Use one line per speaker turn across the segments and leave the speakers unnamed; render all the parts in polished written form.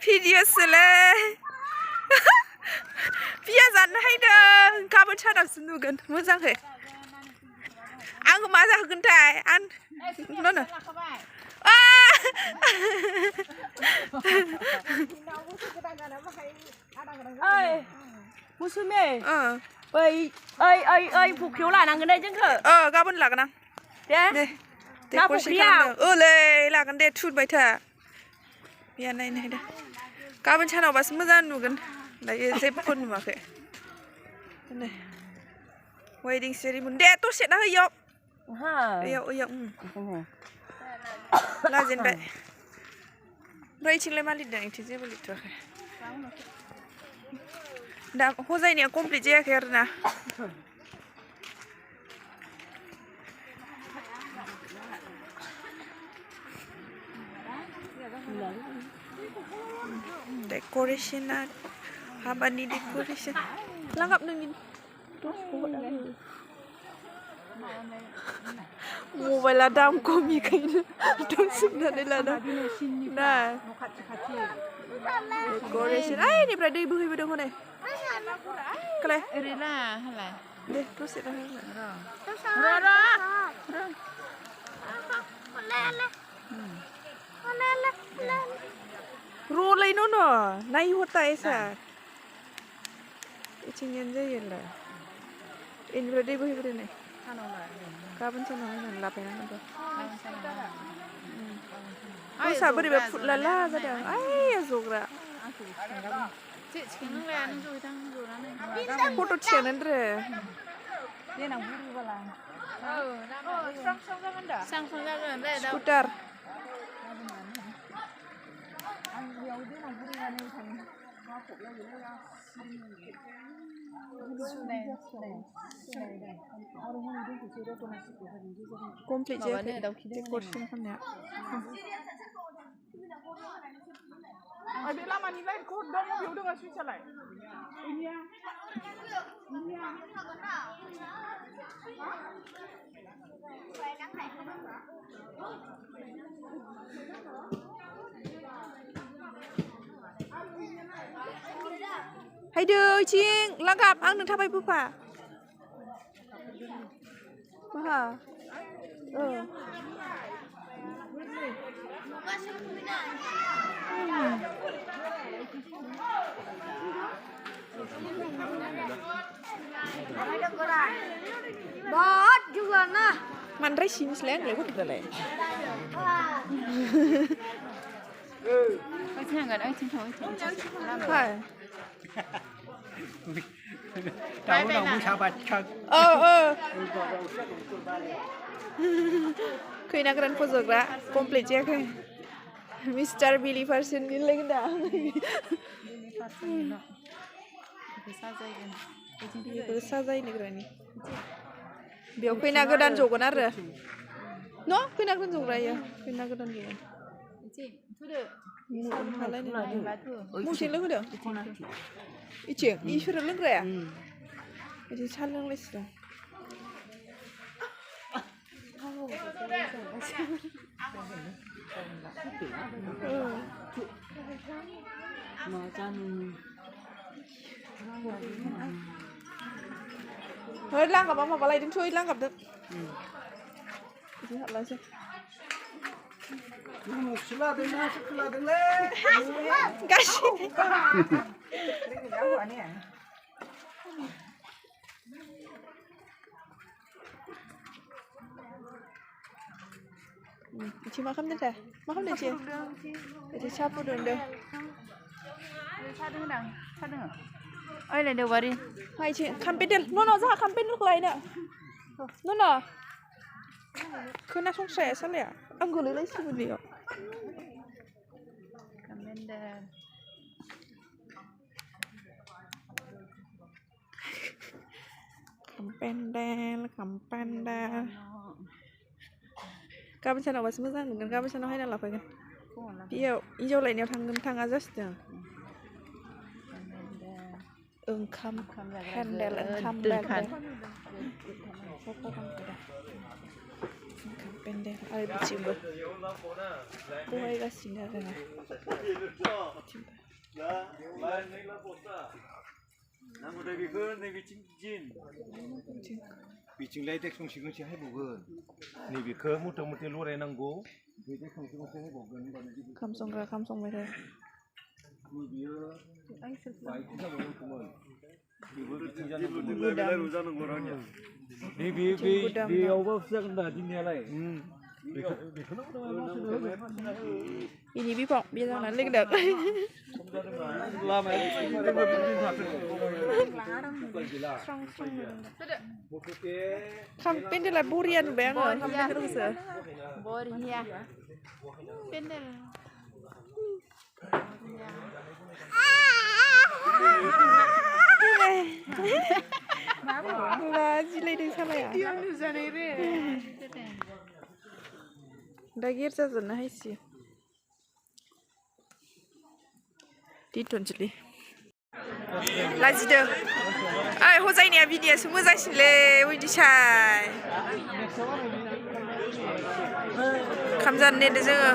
भिडिअ'सोलै बिया जानो हायदों गाबोन सानावसो नुगोन मोजाङै आंखौ मा जाहोगोनथाय आं न'नो
मुसुमे ओइ फुख्रियाव लानांगोन दे जोंखौ
गाबोन लागोन आं दे
ना फुख्रियाव
ओलै लागोन दे थुरबाय था बिया नायनो हायदों गाबोन सानावबासो मोजां नुगोन दायो जेबो नुवाखै वेडिं सेरेमनि दे दसे ना होयो ओइयाव लाजेनबाय ओमफ्राय इथिंलाय मा लिरदों इथिं जेबो लिरथ'वाखै दा हजायनाया कमप्लिट जायाखै आरो ना डेक'रेशना हाबानि डेक'रेशन लांगाब नोंनि मबाइला दाम खमिखायनो दंजोबनानै लादों ना डेक'रेशन ओइनिफ्राय दै बोहैबोदों हनै खालाय
ओरैला हालाय
दे दसे र' र'लै न' नाय होता ऐसा इथिंनियानो जायोलाय इनिफ्राय दै बोहैबोदों नै गाबोन सानाव होनानै लाफैनांगोन दसा बोरैबा फुदलाला जादों आइ जग्रा फट' थिखांनानै रे
देनां बुरिबाला स्रां जागोन दे
स्कुटार कमप्लिट जायाखै डेक'रेशन खालामनाया बे लामानि लाइटखौ दङ बेयाव दङ सुइसालाय हायदो इथिं लांगाब आंनो थाबाय बोफा माहा
Bot juga nah.
Mandrai sini selain lewat udah lah. Hai.
Tahu nak sahabat cak.
Keinagaran fotogra komplit ya kan. Mr. Billy Person ni lagi dah. Itu saja ini kerani. Biar keinagaran jogan ada. No, keinagaran jogan ya. Keinagaran dia. Mungkin lagi dah. Icing, isur lagi ya. Jadi saling list dah. Hơi lang gặp mà vào lại đến chui lang gặp được. Thì thật là sao?
Sila dengan sila dengan.
Kasih. Chị makan deh, makan deh chị. Chị siapa dulu?
Sadeng. Oi le de wari.
Hai chị, campaign deh. No, za campaign look lain dah. No. Kena songse asal ya. Anggur lelai sih beliau.
Campaign deh.
Campaign deh. Kapan sana was moजां नुगोन गाबोन सानाव हायना लाफैगोन बेयाव हिन्जाव लायनायाव थांगोन थाङा जासिदों ओंखाम हेन्देल ओंखाम 캠페인데 아래 비친 거 보호해가 지나가나
बिथिंलाय देख संसि गंसे हायबावगोन नैबेखौ मथा मथि लरायनांगौ बे देख संसि गंसे हायबावगोन
감성가 감성매래
बियो बाइक जाबावगौमोन बेबो बिथिं जानांगौ नैबे बेयावबा जागोन दा दिनैयालाय
ini bipok biar jangan lagi dak campaign de la burian bang campaign terus
Boria. Pendel.
lah jilai deh salah ya
Dia nu zanere.
Dagir जाजोबनो हायसि दिथ'नोसैलै लाजिदों ओइ हजायनिया भिडिअ'सो मोजांसिनलै उइदिसाय ओंखाम जानो नेदो जोङो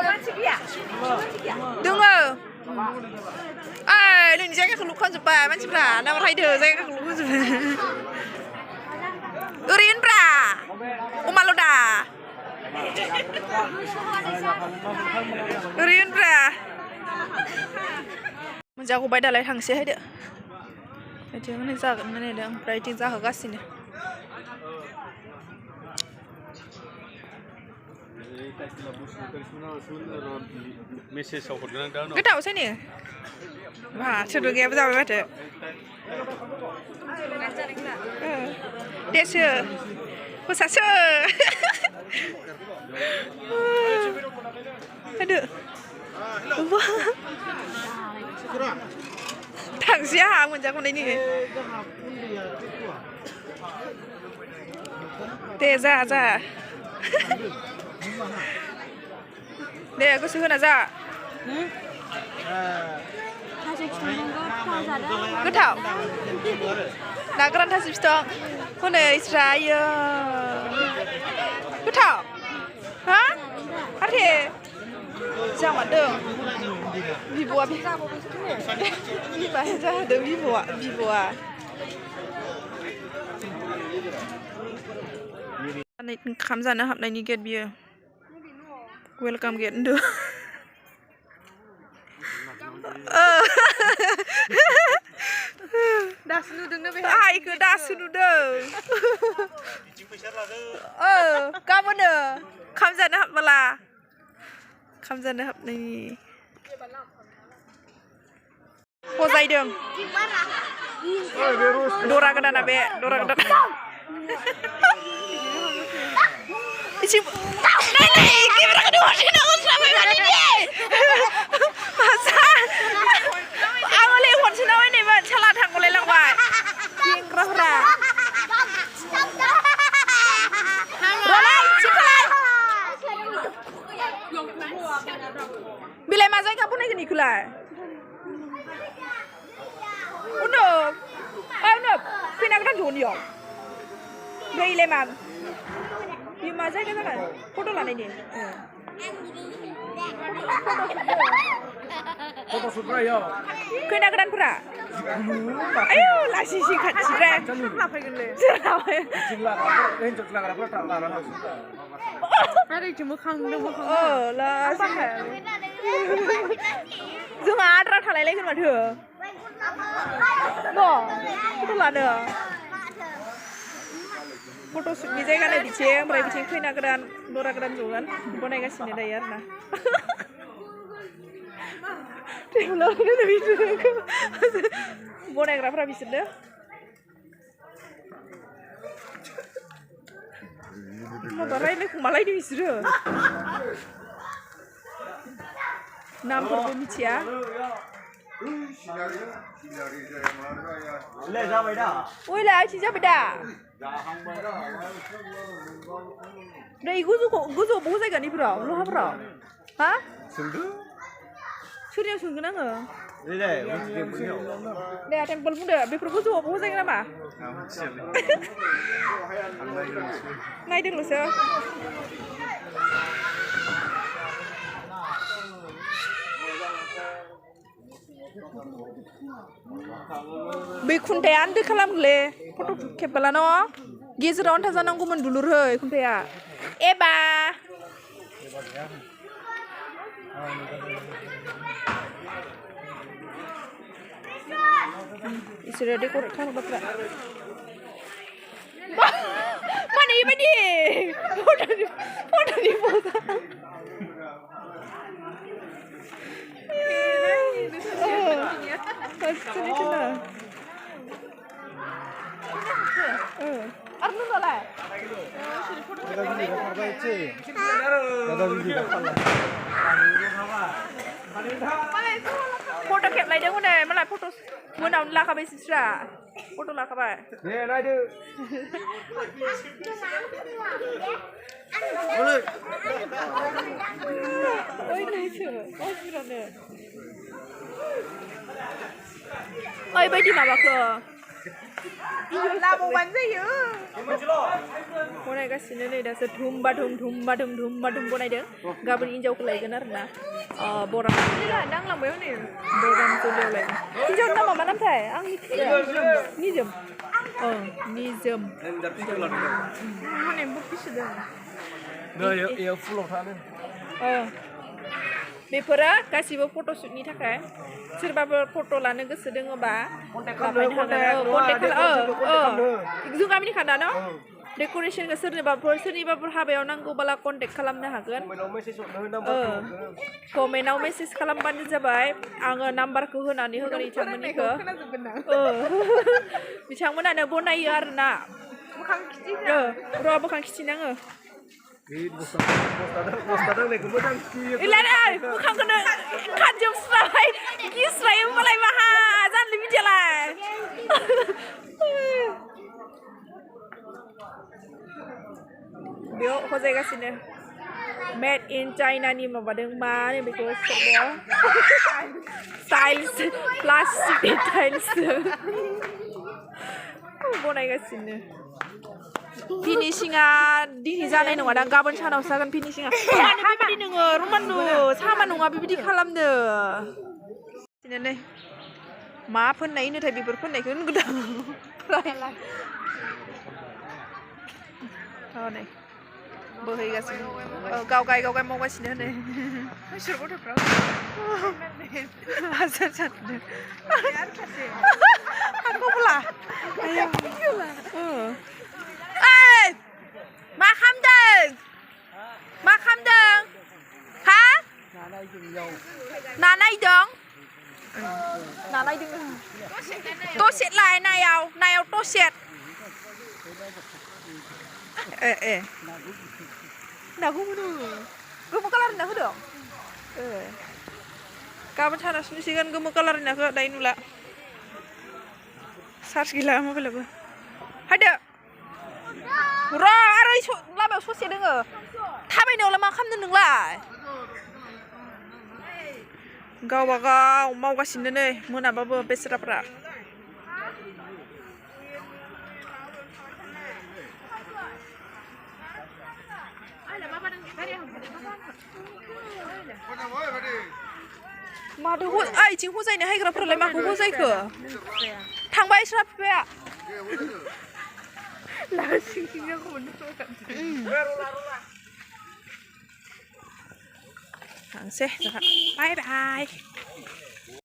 मानसि गैया दोङो ओइ नोंनि जायगाखौ लुखांजोब्बाय मानसिफ्रा नामा रायदो जायगाखौ लुखांजोब्बाय ओरैनोब्रा अमाल'दा ओरैनोब्रा मोनजागौबाय दालाय थांसै हायदो बिथिं माने जागोन नायदों ओमफ्राय बिथिं जाहोगासिनो गोथावसै ने मा सोरबो गैयाबो जाबाय माथो देसो फोसासो होदो थांसै आंहा मोनजागौनायनि दे जा दे गोसो होना जा गोथाव ना गोरान थास बिसं हनै स्रायो गोथाव हा आरे जामारदों बिब'आ बिमाया जाहोदों बिब'आ ओंखाम जानो हाबनायनि गेट बियो वेलकाम गेट होनदों दासो नुदोंनो बे आइखौ दासो नुदों गाबोनो ओंखाम जानो हाबमाला ओंखाम जानो हाबनायनि हजायदों दरा गोदाना बे दरा गोदान इसे आंले हनसेनाव नैबा साला थांगलाय लांबाय गेंग्राफोरा बिलाय मा जायगा बनायगोन इखौलाय उनोब फैना गोदान जनियाव गैलाय मा बे मा जायगा जागोन फट' लानायनि खैना गोदानफोरा आयौ लासिसि खाथिद्राय जोंहा आद्रा थालायलायगोन माथो फट' लानो फट'शुटनि जायगा नाय बिथिं ओमफ्राय बिथिं खैना गोदान दरा गोदान जगोन बनायगासिनो दायो आरोना बनायग्राफ्रा बिसोरनो माबा रायलायखुमालायदों बिसोरो नामफोरखौ मिथिया ओइलाय आइथिं जाबाय दा नै गोजौआव बबाव जायगानिफ्राव लहाफ्राव हा सोरनियाव सोंगोन आङो
네, 어떻게 보세요?
네, 템플 분들 बेफोरखौ ज' होजायो नामा? नायदोंल'सो बै खुन्थाया आन्दो खालामगोनलै फट' खेबबोला न' गेजेराव आन्था जानांगौमोन दुलुरहै खुन्थाया एबा इसोरो डेक'रेट खालामो बाथ्रा माने बेबायदि फट'नि पजा आरो नोंनालाय फट' खेबलायदों हनै मालाय फट' मोनावनो लाखाबाय सिस्रा फट' लाखाबाय
네, 나이드.
ओइ नायसो गाज्रिरानो ओरैबायदि माबाखौ लाबावबानो जायो बनायगासिनो नै दासो धुमबा धुम बनायदों गाबोन हिन्जावखौ लायगोन आरो ना बरान नांलांबाय हनै बरान जलियाव लायगोन हिन्जावनि नामा मा नामथाय आं मिथिया निजोम निजोम हनै बुकिसोदों
너 얘 풀로 타는.
बेफोरो गासिबो फट'शुटनि थाखाय सोरबाफोर फट' लानो गोसो दङबा लाबायनो हागोन जों गामिनि खाना न' डेक'रेसनखौ सोरनिबाफोर हाबायाव नांगौबाला कन्टेक्ट खालामनो हागोन कमेन्टआव मेसेज खालामबानो जाबाय आङो नाम्बारखौ होनानै होगोन बिथांमोननिखौ बिथांमोनानो बनायो आरोना र' मोखां खिथिनाङो इलाय मोखांखौनो खानजोबस्राबाय गिस्रायो मालाय माहा जानो बिदियालाय बेयाव हजायगासिनो मेड इन चाइनानि माबादों मा होनो बेखौ टाइल्स प्लास्टिक टाइल्स बनायगासिनो फिनिशिंआ दिनै जानाय नङा दां गाबोन सानावसो जागोन फिनिशिंआ मानो बेबायदि नोङो रमान्नु सामा नङा बेबायदि खालामनो नै मा फोननाय होनोथाय बेफोर फोननायखौ होनगोन आं नै बोहैगासिनो गाव गाय मावगासिनो नै सोर गथ'फ्रा हाजार जादों आंखौबोला मा खालामदों हा नायदों टसेट लाय नायाव टसेट नाखौ मोनो गोमो कालारनि ना होदों गाबोन सानावसो नुसिगोन गोमो कालारनि नाखौ दायो नुला चार्ज गैला मबाइलाबो हायदो र' आरो लामायाव ससे दोङो थाबायनायावलाय मा खालामदों नोंलाय गावबा गाव मावगासिनो नै मोनाबाबो बेस्राफ्रा मादो आइथिं हजायनो हायग्राफोरालाय माखौ हजायखो थांबाय स्रा बिफाया थांसै जोंहा बाय बाय